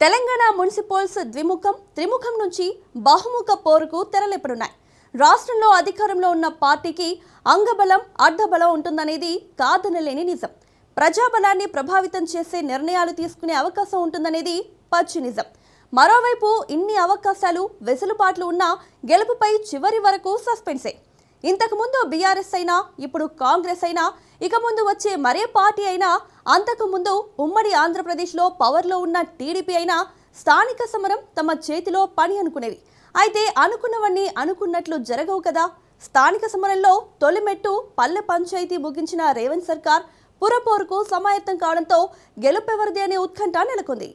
Telangana municipals ద్విముఖం త్రిముఖం నుంచి బహుముఖ పోరుకు తెరలేపనున్నాయి. రాష్ట్రంలో అధికారంలో ఉన్న పార్టీకి అంగబలం అడ్డబలం ఉంటుందనేది కాదనలేని నిజం. ప్రజాబలాన్ని ప్రభావితం చేసే నిర్ణయాలు తీసుకునే అవకాశం ఉంటుందనేది పచ్చి నిజం. మరోవైపు ఇన్ని అవకాశాలు వెసులుబాట్లు ఉన్నా గెలుపుపై చివరి వరకు సస్పెన్సే. ఇంతకుముందు బీఆర్ఎస్ అయినా ఇప్పుడు కాంగ్రెస్ అయినా ఇక ముందు వచ్చే మరే పార్టీ అయినా అంతకుముందు ఉమ్మడి ఆంధ్రప్రదేశ్లో పవర్లో ఉన్న టీడీపీ అయినా స్థానిక సమరం తమ చేతిలో పని అనుకునేవి. అయితే అనుకున్నవన్నీ అనుకున్నట్లు జరగవు కదా. స్థానిక సమరంలో తొలిమెట్టు పల్లె పంచాయతీ ముగించిన రేవంత్ సర్కార్ పురపోరుకు సమాయత్తం కావడంతో గెలుపెవరిది అనే ఉత్కంఠ నెలకొంది.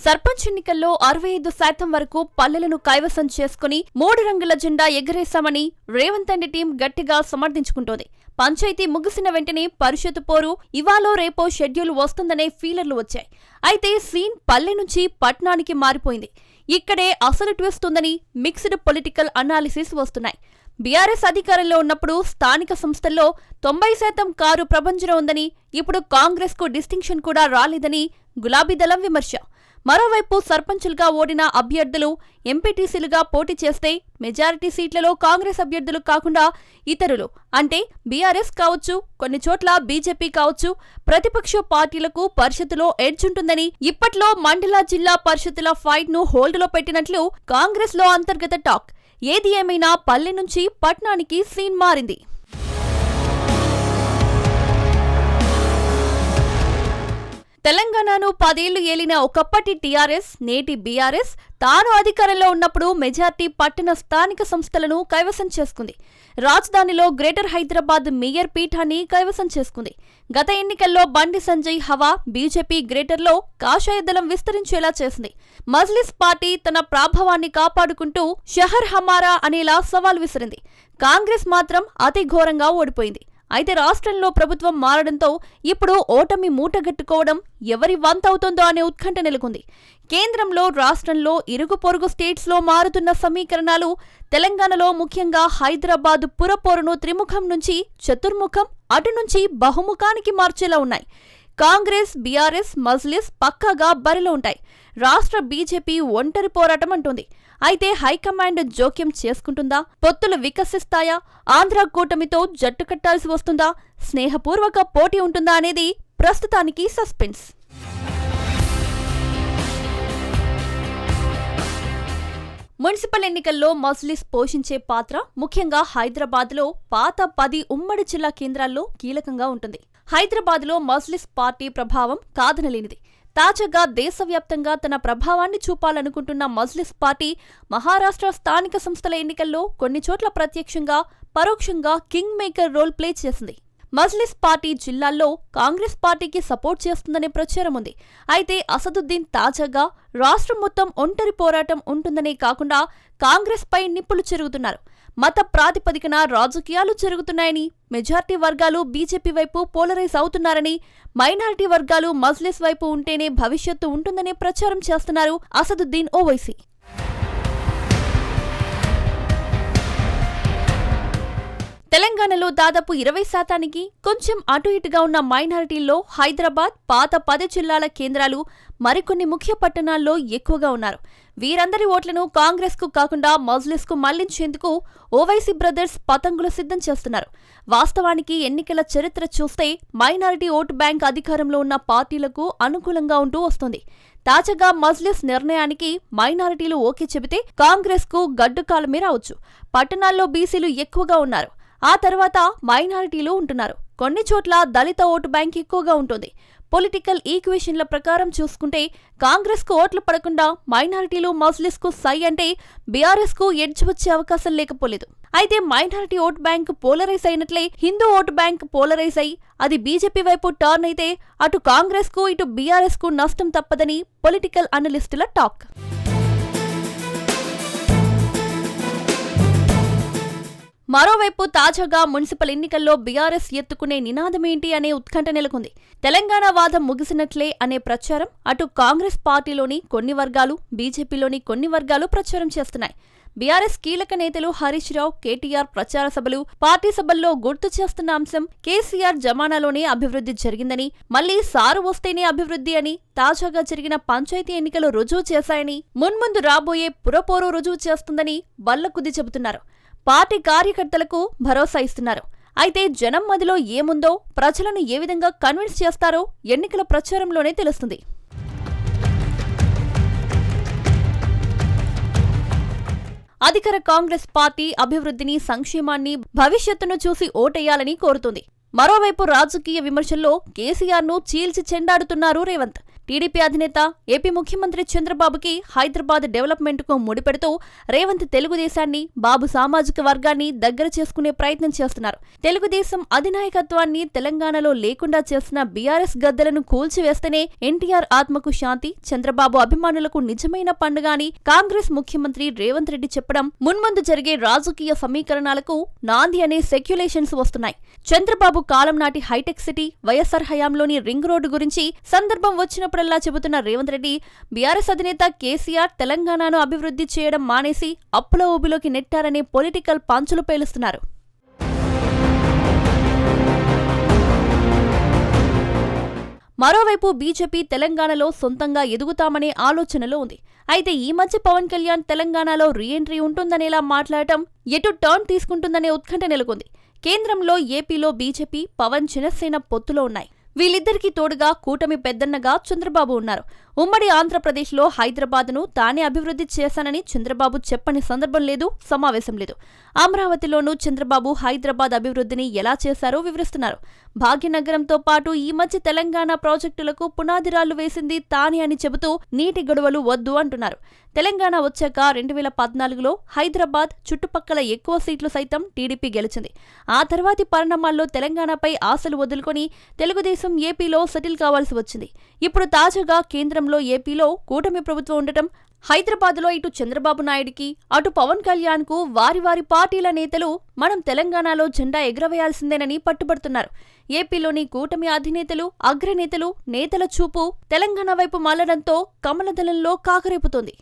సర్పంచ్ ఎన్నికల్లో 65% వరకు పల్లెలను కైవసం చేసుకుని 3 రంగుల జెండా ఎగరేశామని రేవంత్ అండ్ టీం గట్టిగా సమర్థించుకుంటోంది. పంచాయతీ ముగిసిన వెంటనే పరిషత్ పోరు ఇవాళో రేపో షెడ్యూల్ వస్తుందనే ఫీలర్లు వచ్చాయి. అయితే సీన్ పల్లె నుంచి పట్నానికి మారిపోయింది. ఇక్కడే అసలు ట్విస్ట్ ఉందని మిక్స్డ్ పొలిటికల్ అనాలిసిస్ వస్తున్నాయి. బీఆర్ఎస్ అధికారంలో ఉన్నప్పుడు స్థానిక సంస్థల్లో 90% కారు ప్రభంజనం ఉందని, ఇప్పుడు కాంగ్రెస్ కు డిస్టింక్షన్ కూడా రాలేదని గులాబీ దళం విమర్శ. మరోవైపు సర్పంచులుగా ఓడిన అభ్యర్థులు ఎంపీటీసీలుగా పోటీ చేస్తే మెజారిటీ సీట్లలో కాంగ్రెస్ అభ్యర్థులు కాకుండా ఇతరులు అంటే బీఆర్ఎస్ కావచ్చు, కొన్ని చోట్ల బీజేపీ కావచ్చు, ప్రతిపక్ష పార్టీలకు పరిషత్తులో ఎడ్జ్ ఉంటుందని ఇప్పట్లో మండల జిల్లా పరిషత్తుల ఫైట్ ను హోల్డ్ లో పెట్టినట్లు కాంగ్రెస్ లో అంతర్గత టాక్. ఏది ఏమైనా పల్లె నుంచి పట్నానికి సీన్ మారింది. తెలంగాణను 10 ఏళ్లు ఏలిన ఒకప్పటి టీఆర్ఎస్, నేటి బీఆర్ఎస్ తాను అధికారంలో ఉన్నప్పుడు మెజార్టీ పట్టణ స్థానిక సంస్థలను కైవసం చేసుకుంది. రాజధానిలో గ్రేటర్ హైదరాబాద్ మేయర్ పీఠాన్ని కైవసం చేసుకుంది. గత ఎన్నికల్లో బండి సంజయ్ హవా బీజేపీ గ్రేటర్లో కాషాయ దళం విస్తరించేలా చేసింది. మజ్లిస్ పార్టీ తన ప్రాభవాన్ని కాపాడుకుంటూ షహర్ హమారా అనేలా సవాల్ విసిరింది. కాంగ్రెస్ మాత్రం అతి ఘోరంగా ఓడిపోయింది. అయితే రాష్ట్రంలో ప్రభుత్వం మారడంతో ఇప్పుడు ఓటమి మూటగట్టుకోవడం ఎవరి వంతవుతుందో అనే ఉత్కంఠ నెలకొంది. కేంద్రంలో రాష్ట్రంలో ఇరుగు పొరుగు స్టేట్స్లో మారుతున్న సమీకరణాలు తెలంగాణలో ముఖ్యంగా హైదరాబాద్ పురపోరును త్రిముఖం నుంచి చతుర్ముఖం, అటు నుంచి బహుముఖానికి మార్చేలా ఉన్నాయి. కాంగ్రెస్, బీఆర్ఎస్, మజ్లిస్ పక్కాగా బరిలో ఉంటాయి. రాష్ట్ర బీజేపీ ఒంటరి పోరాటం అంటోంది. అయితే హైకమాండ్ జోక్యం చేసుకుంటుందా? పొత్తులు వికసిస్తాయా? ఆంధ్ర కూటమితో జట్టు కట్టాల్సి వస్తుందా? స్నేహపూర్వక పోటీ ఉంటుందా అనేది ప్రస్తుతానికి సస్పెన్స్. మున్సిపల్ ఎన్నికల్లో మజ్లిస్ పోషించే పాత్ర ముఖ్యంగా హైదరాబాద్లో పాత 10 ఉమ్మడి జిల్లా కేంద్రాల్లో కీలకంగా ఉంటుంది. హైదరాబాద్లో మజ్లిస్ పార్టీ ప్రభావం కాదనలేనిది. తాజాగా దేశవ్యాప్తంగా తన ప్రభావాన్ని చూపాలనుకుంటున్న మజ్లిస్ పార్టీ మహారాష్ట్ర స్థానిక సంస్థల ఎన్నికల్లో కొన్ని చోట్ల ప్రత్యక్షంగా, పరోక్షంగా కింగ్ మేకర్ రోల్ ప్లే చేసింది. మజ్లిస్ పార్టీ జిల్లాల్లో కాంగ్రెస్ పార్టీకి సపోర్ట్ చేస్తుందనే ప్రచారం ఉంది. అయితే అసదుద్దీన్ తాజాగా రాష్ట్రం మొత్తం ఒంటరి పోరాటం ఉంటుందనే కాకుండా కాంగ్రెస్ పై నిప్పులు చెరుగుతున్నారు. మత ప్రాతిపదికన రాజకీయాలు జరుగుతున్నాయని, మెజార్టీ వర్గాలు బీజేపీ వైపు పోలరైజ్ అవుతున్నారని, మైనారిటీ వర్గాలు మజ్లిస్ వైపు ఉంటేనే భవిష్యత్తు ఉంటుందనే ప్రచారం చేస్తున్నారు అసదుద్దీన్ ఓవైసీ. తెలంగాణలో దాదాపు 20% కొంచెం అటు ఇటుగా ఉన్న మైనారిటీల్లో హైదరాబాద్, పాత 10 జిల్లాల కేంద్రాలు, మరికొన్ని ముఖ్య పట్టణాల్లో ఎక్కువగా ఉన్నారు. వీరందరి ఓట్లను కాంగ్రెస్ కు కాకుండా మజ్లిస్ కు మళ్లించేందుకు ఓవైసీ బ్రదర్స్ పతంగులు సిద్ధం చేస్తున్నారు. వాస్తవానికి ఎన్నికల చరిత్ర చూస్తే మైనారిటీ ఓటు బ్యాంక్ అధికారంలో ఉన్న పార్టీలకు అనుకూలంగా ఉంటూ వస్తోంది. తాజాగా మజ్లిస్ నిర్ణయానికి మైనారిటీలు ఓకే చెబితే కాంగ్రెస్ కు గడ్డుకాలమే రావచ్చు. పట్టణాల్లో బీసీలు ఎక్కువగా ఉన్నారు. ఆ తర్వాత మైనారిటీలు ఉంటున్నారు. కొన్ని చోట్ల దళిత ఓటు బ్యాంక్ ఎక్కువగా ఉంటుంది. పొలిటికల్ ఈక్వేషన్ల ప్రకారం చూసుకుంటే కాంగ్రెస్ కు ఓట్లు పడకుండా మైనారిటీలు మజ్లిస్ కు సై అంటే బీఆర్ఎస్ కు ఎడ్జ్ వచ్చే అవకాశం లేకపోలేదు. అయితే మైనారిటీ ఓటు బ్యాంక్ పోలరైజ్ అయినట్లే హిందూ ఓటు బ్యాంక్ పోలరైజ్ అయి అది బీజేపీ వైపు టర్న్ అయితే అటు కాంగ్రెస్ కు ఇటు బీఆర్ఎస్ కు నష్టం తప్పదని పొలిటికల్ అనలిస్టుల టాక్. మరోవైపు తాజాగా మున్సిపల్ ఎన్నికల్లో బీఆర్ఎస్ ఎత్తుకునే నినాదమేంటి అనే ఉత్కంఠ నెలకొంది. తెలంగాణ వాదం ముగిసినట్లే అనే ప్రచారం అటు కాంగ్రెస్ పార్టీలోని కొన్ని వర్గాలు, బీజేపీలోని కొన్ని వర్గాలు ప్రచారం చేస్తున్నాయి. బీఆర్ఎస్ కీలక నేతలు హరీష్ రావు, కేటీఆర్ ప్రచార సభలు, పార్టీ సభల్లో గుర్తు చేస్తున్న అంశం కేసీఆర్ జమానాలోనే అభివృద్ధి జరిగిందని, మళ్లీ సారు వస్తేనే అభివృద్ధి అని, తాజాగా జరిగిన పంచాయతీ ఎన్నికలు రుజువు చేశాయని, మున్ముందు రాబోయే పురపోరు రుజువు చేస్తుందని బల్లకుద్ది చెబుతున్నారు. పార్టీ కార్యకర్తలకు భరోసా ఇస్తున్నారు. అయితే జనం మదిలో ఏముందో, ప్రజలను ఏ విధంగా కన్విన్స్ చేస్తారో ఎన్నికల ప్రచారంలోనే తెలుస్తుంది. అధికార కాంగ్రెస్ పార్టీ అభివృద్ధిని, సంక్షేమాన్ని, భవిష్యత్తును చూసి ఓటేయాలని కోరుతుంది. మరోవైపు రాజకీయ విమర్శల్లో కేసీఆర్ను చీల్చి చెండాడుతున్నారు రేవంత్. టీడీపీ అధినేత, ఏపీ ముఖ్యమంత్రి చంద్రబాబుకి హైదరాబాద్ డెవలప్మెంట్కు ముడిపెడుతూ రేవంత్ తెలుగుదేశాన్ని, బాబు సామాజిక వర్గాన్ని దగ్గర చేసుకునే ప్రయత్నం చేస్తున్నారు. తెలుగుదేశం అధినాయకత్వాన్ని తెలంగాణలో లేకుండా చేసిన బీఆర్ఎస్ గద్దెలను కూల్చివేస్తేనే ఎన్టీఆర్ ఆత్మకు శాంతి, చంద్రబాబు అభిమానులకు నిజమైన పండుగ అని కాంగ్రెస్ ముఖ్యమంత్రి రేవంత్ రెడ్డి చెప్పడం మున్ముందు జరిగే రాజకీయ సమీకరణాలకు నాంది అనే సెక్యులేషన్స్ వస్తున్నాయి. చంద్రబాబు కాలం నాటి హైటెక్ సిటీ, వైఎస్ఆర్ హయాంలోని రింగ్ రోడ్డు గురించి సందర్భం వచ్చినప్పుడు చెబుతున్న రేవంత్ రెడ్డి, బీఆర్ఎస్ అధినేత కేసీఆర్ తెలంగాణను అభివృద్ధి చేయడం మానేసి అప్పుల ఊబిలోకి నెట్టారనే పొలిటికల్ పంచులు పేలుస్తున్నారు. మరోవైపు బీజేపీ తెలంగాణలో సొంతంగా ఎదుగుతామనే ఆలోచనలో ఉంది. అయితే ఈ మధ్య పవన్ కళ్యాణ్ తెలంగాణలో రీఎంట్రీ ఉంటుందనేలా మాట్లాడటం ఎటు టర్న్ తీసుకుంటుందనే ఉత్కంఠ నెలకొంది. కేంద్రంలో ఏపీలో బీజేపీ, పవన్, జనసేన పొత్తులో ఉన్నాయి. వీళ్ళిద్దరికీ తోడుగా కూటమి పెద్దన్నగా చంద్రబాబు ఉన్నారు. ఉమ్మడి ఆంధ్రప్రదేశ్లో హైదరాబాద్ను తానే అభివృద్ధి చేశానని చంద్రబాబు చెప్పని సందర్భం లేదు, సమావేశం లేదు. అమరావతిలోనూ చంద్రబాబు హైదరాబాద్ అభివృద్ధిని ఎలా చేశారో వివరిస్తున్నారు. భాగ్యనగరంతో పాటు ఈ మధ్య తెలంగాణ ప్రాజెక్టులకు పునాదిరాళ్లు వేసింది తానే అని చెబుతూ నీటి గొడవలు వద్దు అంటున్నారు. తెలంగాణ వచ్చాక 2014లో హైదరాబాద్ చుట్టుపక్కల ఎక్కువ సీట్లు సైతం టీడీపీ గెలిచింది. ఆ తర్వాతి పరిణామాల్లో తెలంగాణపై ఆశలు వదులుకొని తెలుగుదేశం ఏపీలో సెటిల్ కావాల్సి వచ్చింది. ఇప్పుడు తాజాగా కేంద్రంలో ఏపీలో కూటమి ప్రభుత్వం ఉండటం, హైదరాబాద్లో ఇటు చంద్రబాబు నాయుడికి, అటు పవన్ కళ్యాణ్కు వారి వారి పార్టీల నేతలు మనం తెలంగాణలో జెండా ఎగరవేయాల్సిందేనని పట్టుబడుతున్నారు. ఏపీలోని కూటమి అధినేతలు, అగ్రనేతలు, నేతల చూపు తెలంగాణ వైపు మళ్లడంతో కమలదళంలో కాకరేపుతోంది.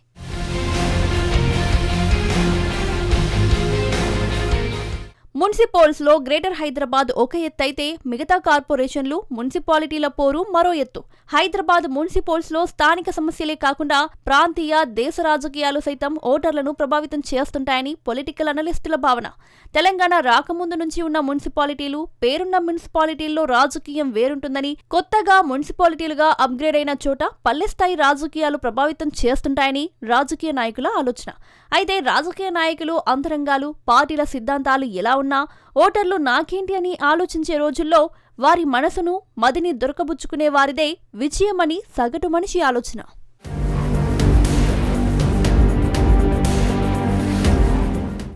మున్సిపాల్స్లో గ్రేటర్ హైదరాబాద్ ఒక ఎత్తైతే మిగతా కార్పొరేషన్లు, మున్సిపాలిటీల పోరు మరో ఎత్తు. హైదరాబాద్ మున్సిపాల్స్లో స్థానిక సమస్యలే కాకుండా ప్రాంతీయ, దేశ రాజకీయాలు సైతం ఓటర్లను ప్రభావితం చేస్తుంటాయని పొలిటికల్ అనలిస్టుల భావన. తెలంగాణ రాకముందు నుంచి ఉన్న మున్సిపాలిటీలు, పేరున్న మున్సిపాలిటీల్లో రాజకీయం వేరుంటుందని, కొత్తగా మున్సిపాలిటీలుగా అప్గ్రేడ్ అయిన చోట పల్లెస్థాయి రాజకీయాలు ప్రభావితం చేస్తుంటాయని రాజకీయ నాయకుల ఆలోచన. అయితే రాజకీయ నాయకులు అంతరంగాలు, పార్టీల సిద్ధాంతాలు ఎలా ఉన్నా ఓటర్లు నాకేంటి అని ఆలోచించే రోజుల్లో వారి మనసును, మదిని దొరకబుచ్చుకునే వారిదే విజయమని సగటు మనిషి ఆలోచన.